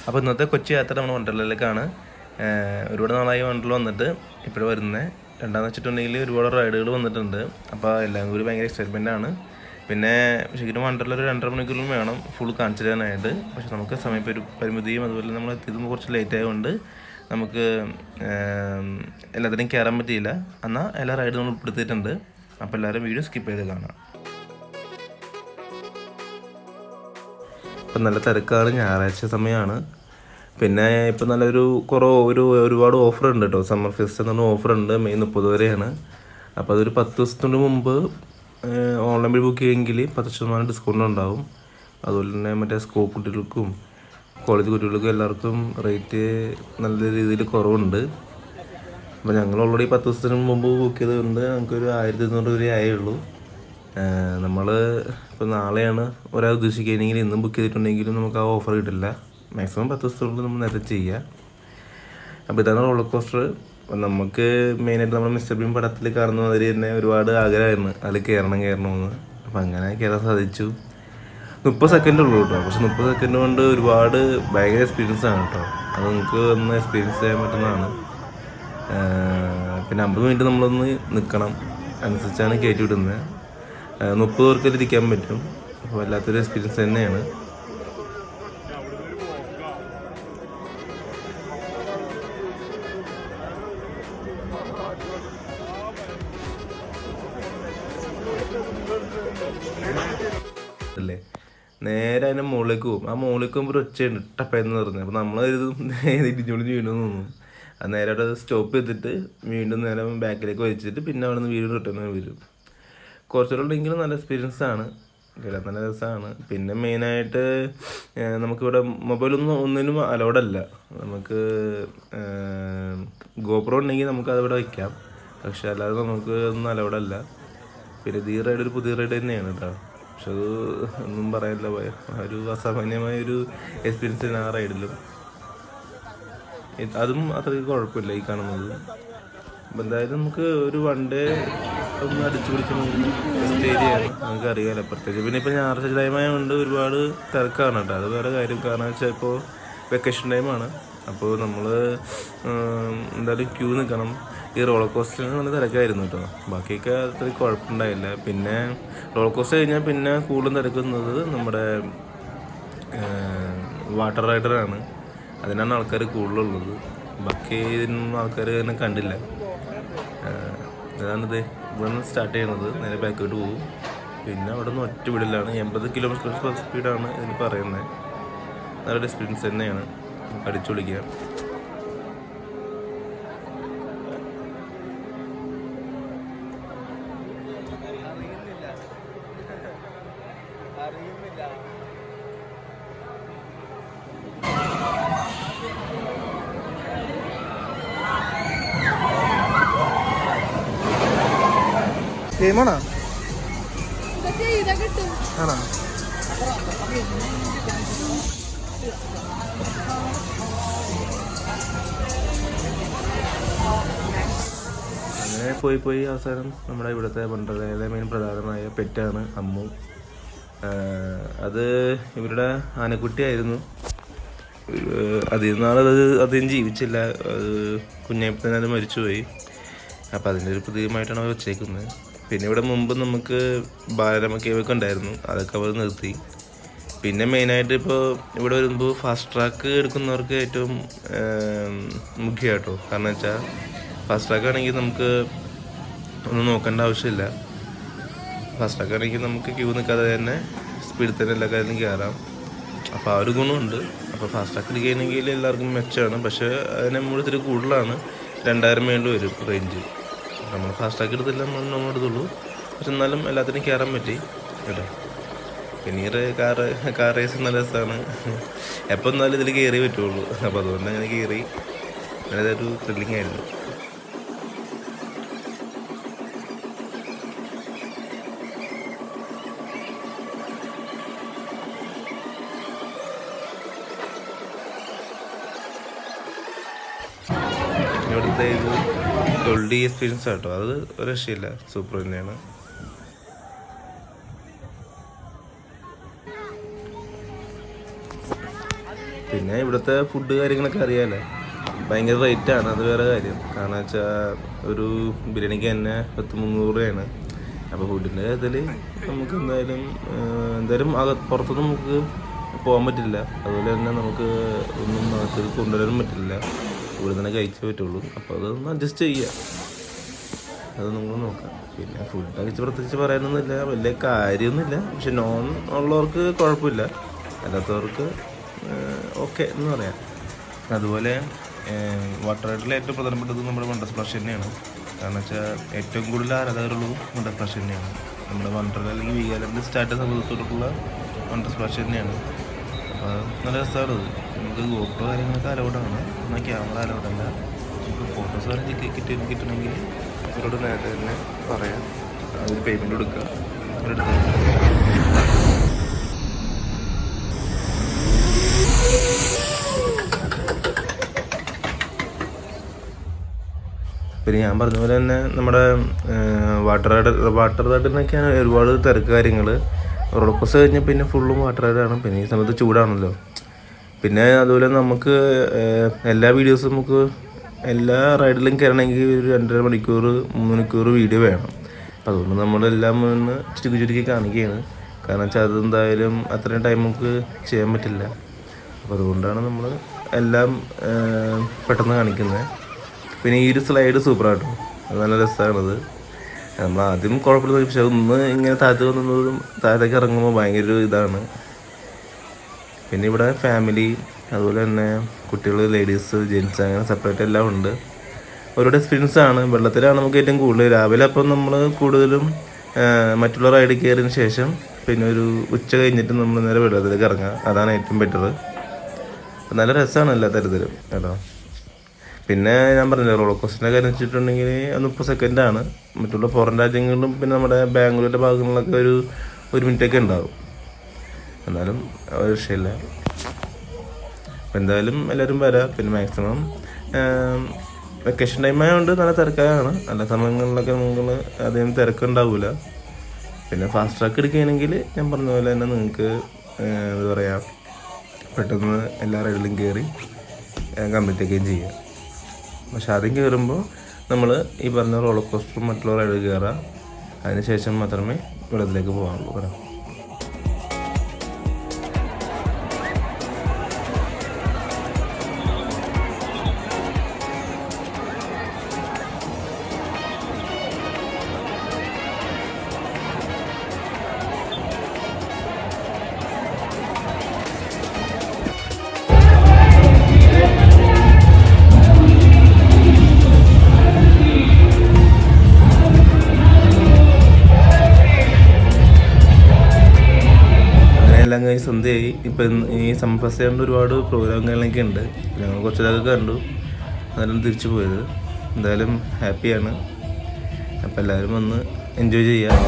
അപ്പോൾ ഇന്നത്തെ കൊച്ചി യാത്ര നമ്മൾ വണ്ടർലയിലേക്കാണ്. ഒരുപാട് നാളായി വണ്ടർല വന്നിട്ട് ഇപ്പോഴും വരുന്നത്. രണ്ടാമെന്ന് വെച്ചിട്ടുണ്ടെങ്കിൽ ഒരുപാട് റൈഡുകൾ വന്നിട്ടുണ്ട്. അപ്പോൾ എല്ലാം കൂടി ഭയങ്കര എക്സൈറ്റ്മെൻ്റ് ആണ്. പിന്നെ ശരിക്കും വണ്ടർല ഒരു 2.5 മണിക്കൂറിലും വേണം ഫുൾ കാണിച്ചു തരാനായിട്ട്. പക്ഷെ നമുക്ക് സമയപരിമിതിയും അതുപോലെ നമ്മൾ എത്തിയതും കുറച്ച് ലേറ്റ് ആയതുകൊണ്ട് നമുക്ക് എല്ലാത്തിനും കയറാൻ പറ്റിയില്ല. എന്നാൽ എല്ലാ റൈഡും നമ്മൾ ഉൾപ്പെടുത്തിയിട്ടുണ്ട്. അപ്പോൾ എല്ലാവരും വീഡിയോ സ്കിപ്പ് ചെയ്ത് കാണാം. ഇപ്പം നല്ല തിരക്കാണ്, ഞായറാഴ്ച സമയമാണ്. പിന്നെ ഇപ്പം നല്ലൊരു ഒരുപാട് ഓഫർ ഉണ്ട് കേട്ടോ. സമ്മർ ഫെസ്റ്റ് എന്ന് പറഞ്ഞ ഓഫറുണ്ട്. മെയ് 30 വരെയാണ്. അപ്പോൾ അതൊരു 10 ദിവസത്തിന് മുമ്പ് ഓൺലൈൻ വഴി ബുക്ക് ചെയ്യുമെങ്കിൽ 10% ഡിസ്കൗണ്ട് ഉണ്ടാവും. അതുപോലെ തന്നെ മറ്റേ സ്കൂൾ കുട്ടികൾക്കും കോളേജ് കുട്ടികൾക്കും എല്ലാവർക്കും റേറ്റ് നല്ല രീതിയിൽ കുറവുണ്ട്. അപ്പോൾ ഞങ്ങൾ ഓൾറെഡി 10 ദിവസത്തിന് മുമ്പ് ബുക്ക് ചെയ്തുകൊണ്ട് നമുക്കൊരു 1200 രൂപയേ ആയുള്ളൂ. നമ്മൾ ഇപ്പോൾ നാളെയാണ് ഒരാൾ ഉദ്ദേശിക്കുകയാണെങ്കിൽ ഇന്നും ബുക്ക് ചെയ്തിട്ടുണ്ടെങ്കിലും നമുക്ക് ആ ഓഫർ കിട്ടില്ല. മാക്സിമം 10 ദിവസത്തിനുള്ളിൽ നമ്മൾ നേരത്തെ ചെയ്യുക. അപ്പോൾ ഇതാണ് റോളർ കോസ്റ്റർ. നമുക്ക് മെയിനായിട്ട് നമ്മൾ മിസ്റ്റർ ബീൻ പടത്തിൽ കാണുന്ന മാതിരി തന്നെ ഒരുപാട് ആഗ്രഹമായിരുന്നു അതിൽ കയറണമെന്ന്. അപ്പോൾ അങ്ങനെ കയറാൻ സാധിച്ചു. 30 സെക്കൻഡ് ഉള്ളൂ കേട്ടോ. പക്ഷെ 30 സെക്കൻഡ് കൊണ്ട് ഒരുപാട് ഭയങ്കര എക്സ്പീരിയൻസ് ആണ് കേട്ടോ. അത് നമുക്ക് ഒന്ന് എക്സ്പീരിയൻസ് ചെയ്യാൻ പറ്റുന്നതാണ്. പിന്നെ 50 മിനിറ്റ് നമ്മളൊന്ന് നിൽക്കണം, അനുസരിച്ചാണ് കയറ്റി വിടുന്നത്. 30 പേർക്ക് ഇരിക്കാൻ പറ്റും. അപ്പോൾ വല്ലാത്തൊരു എക്സ്പീരിയൻസ് തന്നെയാണ്. അല്ലേ, നേരെ അതിൻ്റെ മുകളിലേക്ക് പോകും. ആ മുകളിലേക്ക് പോകുമ്പോൾ ഒരു ഒച്ചയുണ്ട്, ടപ്പയെന്ന് പറഞ്ഞത്. അപ്പോൾ നമ്മളത് ഇടിഞ്ഞോളി വീണെന്ന് തോന്നും. അത് നേരെ അവിടെ സ്റ്റോപ്പ് ചെയ്തിട്ട് വീണ്ടും നേരെ ബാക്കിലേക്ക് വലിച്ചിട്ട് പിന്നെ അവിടെ നിന്ന് വീണ്ടും റിട്ടേൺ വരും. കുറച്ചുകൂടെങ്കിലും നല്ല എക്സ്പീരിയൻസ് ആണ്, നല്ല രസമാണ്. പിന്നെ മെയിനായിട്ട് നമുക്കിവിടെ ഒന്നിനും അലൗഡല്ല. നമുക്ക് ഗോപ്രോ ഉണ്ടെങ്കിൽ നമുക്ക് അതവിടെ വയ്ക്കാം, പക്ഷെ അല്ലാതെ നമുക്ക് ഒന്നും അലൗഡല്ല. പിന്നെ ഈ റൈഡ് ഒരു പുതിയ റൈഡ് തന്നെയാണ് കേട്ടോ. പക്ഷെ അത് ഒന്നും പറയാനില്ല, ഒരു അസാമാന്യമായൊരു എക്സ്പീരിയൻസ് ആണ് ആ റൈഡിലും. അതും അത്രയ്ക്ക് കുഴപ്പമില്ല ഈ കാണുന്നത്. അപ്പം എന്തായാലും നമുക്ക് ഒരു വൺ ഡേ ഒന്ന് അടിച്ചു പിടിക്കണം. ബെസ്റ്റ് ഏരിയയാണ്, നമുക്ക് അറിയാമല്ലോ. പ്രത്യേകിച്ച് പിന്നെ ഇപ്പോൾ ഞായറാഴ്ച ടൈമായതുകൊണ്ട് ഒരുപാട് തിരക്കാണ് കേട്ടോ. അത് വേറെ കാര്യം. കാരണം വെച്ചാൽ ഇപ്പോൾ വെക്കേഷൻ ടൈമാണ്. അപ്പോൾ നമ്മൾ എന്തായാലും ക്യൂ നിൽക്കണം. ഈ റോളർ കോസ്റ്ററിന് നല്ല തിരക്കായിരുന്നു കേട്ടോ. ബാക്കിയൊക്കെ അത്രയ്ക്ക് കുഴപ്പമുണ്ടായില്ല. പിന്നെ റോളർ കോസ്റ്റർ കഴിഞ്ഞാൽ പിന്നെ കൂടുതലും തിരക്കുന്നത് നമ്മുടെ വാട്ടർ റൈഡറാണ്. അതിനാണ് ആൾക്കാർ കൂടുതലുള്ളത്. ബാക്കി ഇതിനൊന്നും ആൾക്കാർ തന്നെ കണ്ടില്ല. അതാണിത്. ഇവിടെ നിന്ന് സ്റ്റാർട്ട് ചെയ്യണത് നേരെ ബാക്കോട്ട് പോകും. പിന്നെ അവിടെ നിന്ന് ഒറ്റ വിടലാണ്. 80 km/h സ്പീഡാണ് ഇതിന് പറയുന്നത്. നല്ലൊരു എക്സ്പീരിയൻസ് തന്നെയാണ്, അടിച്ചു വിളിക്കുക. ഗെയിമാണോ? ആണോ? അങ്ങനെ പോയി അവസാനം നമ്മുടെ ഇവിടുത്തെ വണ്ടർലയിലെ മെയിൻ പ്രധാനമായ പെറ്റാണ് അമ്മു. അത് ഇവരുടെ ആനക്കുട്ടിയായിരുന്നു. അധികം ജീവിച്ചില്ല. അത് കുഞ്ഞായപ്പത്തിനാലും മരിച്ചുപോയി. അപ്പോൾ അതിൻ്റെ ഒരു പുതിയമായിട്ടാണ് അവർ വെച്ചേക്കുന്നത്. പിന്നെ ഇവിടെ മുമ്പ് നമുക്ക് ബാലരമ കേവൊക്കെ ഉണ്ടായിരുന്നു, അതൊക്കെ അവർ നിർത്തി. പിന്നെ മെയിനായിട്ട് ഇപ്പോൾ ഇവിടെ വരുമ്പോൾ ഫാസ്റ്റ് ട്രാക്ക് എടുക്കുന്നവർക്ക് ഏറ്റവും മുഖ്യം കേട്ടോ. കാരണം വെച്ചാൽ ഫാസ്റ്റ് ട്രാക്ക് ആണെങ്കിൽ നമുക്ക് ഒന്നും നോക്കേണ്ട ആവശ്യമില്ല. ഫാസ്റ്റ് ട്രാക്ക് ആണെങ്കിൽ നമുക്ക് ക്യൂ നിൽക്കാതെ തന്നെ സ്പീഡിൽ തന്നെ എല്ലാ കാര്യത്തിലും കയറാം. അപ്പോൾ ആ ഒരു ഗുണമുണ്ട്. അപ്പോൾ ഫാസ്റ്റ് ട്രാക്ക് എടുക്കുകയാണെങ്കിൽ എല്ലാവർക്കും മെച്ചമാണ്. പക്ഷേ അതിന് നമ്മൾ ഇത്തിരി കൂടുതലാണ്, 2000 വേണ്ടി വരും റേഞ്ച്. നമ്മൾ ഫാസ്റ്റ് ട്രാക്ക് എടുത്തില്ല, നമ്മൾ എടുത്തുള്ളൂ. പക്ഷെ എന്നാലും എല്ലാത്തിനും കയറാൻ പറ്റി കേട്ടോ. പിന്നീട് കാർ റേസ് നല്ല രസമാണ്. എപ്പോൾ എന്നാലും ഇതിൽ കയറി പറ്റുള്ളൂ. അപ്പോൾ അതുകൊണ്ട് അങ്ങനെ കയറി. നല്ലതൊരു ത്രില്ലിംഗ് ആയിരുന്നു. ഇവിടുത്തെ ഇത് ഡോൾബി എക്സ്പീരിയൻസ് ആട്ടോ. അത് ഒരു രക്ഷയില്ല, സൂപ്പർ തന്നെയാണ്. പിന്നെ ഇവിടുത്തെ ഫുഡ് കാര്യങ്ങളൊക്കെ അറിയാമല്ലോ, ഭയങ്കര റേറ്റാണ്, അത് വേറെ കാര്യം. കാരണം വെച്ചാൽ ഒരു ബിരിയാണിക്ക് തന്നെ 300 രൂപയാണ്. അപ്പോൾ ഫുഡിൻ്റെ ഇതിൽ നമുക്ക് എന്തായാലും പുറത്തൊന്നും നമുക്ക് പോകാൻ പറ്റില്ല. അതുപോലെ തന്നെ നമുക്ക് ഒന്നും നാട്ടിൽ കൊണ്ടുവരാനും പറ്റില്ല, ഇവിടെ തന്നെ കഴിച്ചേ പറ്റുള്ളൂ. അപ്പോൾ അതൊന്ന് അഡ്ജസ്റ്റ് ചെയ്യുക, അത് നമ്മൾ നോക്കാം. പിന്നെ ഫുഡ് കഴിച്ച് പ്രത്യേകിച്ച് പറയാനൊന്നുമില്ല, വലിയ കാര്യമൊന്നുമില്ല. പക്ഷെ നോൺ ഉള്ളവർക്ക് കുഴപ്പമില്ല, അല്ലാത്തവർക്ക് ഓക്കെ എന്ന് പറയാം. അതുപോലെ വാട്ടർ റൈഡിൽ ഏറ്റവും പ്രധാനപ്പെട്ടത് നമ്മുടെ വണ്ടർ സ്പ്ലാഷ് തന്നെയാണ്. കാരണം വെച്ചാൽ ഏറ്റവും കൂടുതൽ ആരാധകരുള്ളതും വണ്ടർ സ്പ്ലാഷ് തന്നെയാണ്. നമ്മുടെ വണ്ടർ അല്ലെങ്കിൽ വീഗാലാൻഡ് സ്റ്റാർട്ട് സംബന്ധിച്ചിടത്തുള്ള വണ്ടർ സ്പ്ലാഷ് തന്നെയാണ്. അപ്പോൾ നല്ല രസമാണത്. നമുക്ക് ഗോപ്രോ കാര്യങ്ങളൊക്കെ അലൗഡാണ്, എന്നാൽ ക്യാമറ അലൗഡല്ല. നമുക്ക് ഫോട്ടോസ് വരെ കിട്ടണമെങ്കിൽ അവരോട് നേരത്തെ തന്നെ പറയാം, അതിൽ പേയ്മെൻറ്റ് കൊടുക്കുക, അവരെടുത്ത്. പിന്നെ ഞാൻ പറഞ്ഞ പോലെ തന്നെ നമ്മുടെ വാട്ടർ റൈഡിനൊക്കെയാണ് ഒരുപാട് തിരക്ക് കാര്യങ്ങൾ. റോളർ കോസ്റ്റർ കഴിഞ്ഞാൽ പിന്നെ ഫുള്ളും വാട്ടർ റൈഡാണ്. പിന്നെ ഈ സമയത്ത് ചൂടാണല്ലോ. പിന്നെ അതുപോലെ നമുക്ക് എല്ലാ വീഡിയോസും നമുക്ക് എല്ലാ റൈഡിലും കയറണമെങ്കിൽ ഒരു 2.5 മണിക്കൂർ 3 മണിക്കൂർ വീഡിയോ വേണം. അതുകൊണ്ട് നമ്മളെല്ലാം ഒന്ന് ചുരുക്കി കാണിക്കുകയാണ്. കാരണം വെച്ചാൽ അതെന്തായാലും അത്രയും ടൈം നമുക്ക് ചെയ്യാൻ പറ്റില്ല. അപ്പോൾ അതുകൊണ്ടാണ് നമ്മൾ എല്ലാം പെട്ടെന്ന് കാണിക്കുന്നത്. പിന്നെ ഈ ഒരു സ്ലൈഡ് സൂപ്പറാട്ടോ, അത് നല്ല രസമാണത്. നമ്മൾ ആദ്യം കുഴപ്പമില്ല, പക്ഷെ ഒന്ന് ഇങ്ങനെ താഴത്ത് വന്നതും താഴത്തേക്ക് ഇറങ്ങുമ്പോൾ ഭയങ്കര ഒരു ഇതാണ്. പിന്നെ ഇവിടെ ഫാമിലി, അതുപോലെ തന്നെ കുട്ടികൾ, ലേഡീസ്, ജെൻറ്റ്സ്, അങ്ങനെ സെപ്പറേറ്റ് എല്ലാം ഉണ്ട്. ഓരോടെ എക്സ്പീരിയൻസാണ്. വെള്ളത്തിലാണ് നമുക്ക് ഏറ്റവും കൂടുതൽ. രാവിലെ അപ്പം നമ്മൾ കൂടുതലും മറ്റുള്ള റൈഡിൽ കയറിയതിന് ശേഷം പിന്നെ ഒരു ഉച്ച കഴിഞ്ഞിട്ട് നമ്മൾ നേരെ വെള്ളത്തിലേക്ക് ഇറങ്ങുക, അതാണ് ഏറ്റവും ബെറ്റർ. നല്ല രസമാണ് എല്ലാ തരത്തിലും കേട്ടോ. പിന്നെ ഞാൻ പറഞ്ഞില്ല, റോളർ കോസ്റ്ററിൻ്റെ കാര്യം വെച്ചിട്ടുണ്ടെങ്കിൽ 30 സെക്കൻഡാണ്. മറ്റുള്ള പുറം രാജ്യങ്ങളിലും പിന്നെ നമ്മുടെ ബാംഗ്ലൂരിൻ്റെ ഭാഗങ്ങളിലൊക്കെ ഒരു മിനിറ്റൊക്കെ ഉണ്ടാവും. എന്നാലും ഒരു വിഷയമില്ല. അപ്പം എന്തായാലും എല്ലാവരും വരാം. പിന്നെ മാക്സിമം വെക്കേഷൻ ടൈം ആയതുകൊണ്ട് നല്ല തിരക്കായാണ്. എല്ലാ സമയങ്ങളിലൊക്കെ നമുക്ക് അധികം തിരക്കുണ്ടാവില്ല. പിന്നെ ഫാസ്റ്റ് ട്രാക്ക് എടുക്കുകയാണെങ്കിൽ ഞാൻ പറഞ്ഞ പോലെ തന്നെ നിങ്ങൾക്ക് എന്താ പറയുക, പെട്ടെന്ന് എല്ലാ റൈഡിലും കയറി കംപ്ലീറ്റ് ആക്കുകയും ചെയ്യാം. പക്ഷെ ആദ്യം കയറുമ്പോൾ നമ്മൾ ഈ പറഞ്ഞ റോളർ കോസ്റ്ററും മറ്റുള്ള റൈഡ് കയറാം. അതിന് ശേഷം മാത്രമേ വെള്ളത്തിലേക്ക് പോകാനുള്ളൂ കേട്ടോ. എല്ലാം കഴിഞ്ഞ് സന്ധ്യയായി. ഇപ്പം ഈ സമ്മർ ഫെസ്റ്റ് കൊണ്ട് ഒരുപാട് പ്രോഗ്രാമുകളൊക്കെ ഉണ്ട്. ഞങ്ങൾ കുറച്ചതൊക്കെ കണ്ടു, അതെല്ലാം തിരിച്ചു പോയത്. എന്തായാലും ഹാപ്പിയാണ്. അപ്പം എല്ലാവരും വന്ന് എൻജോയ് ചെയ്യാം.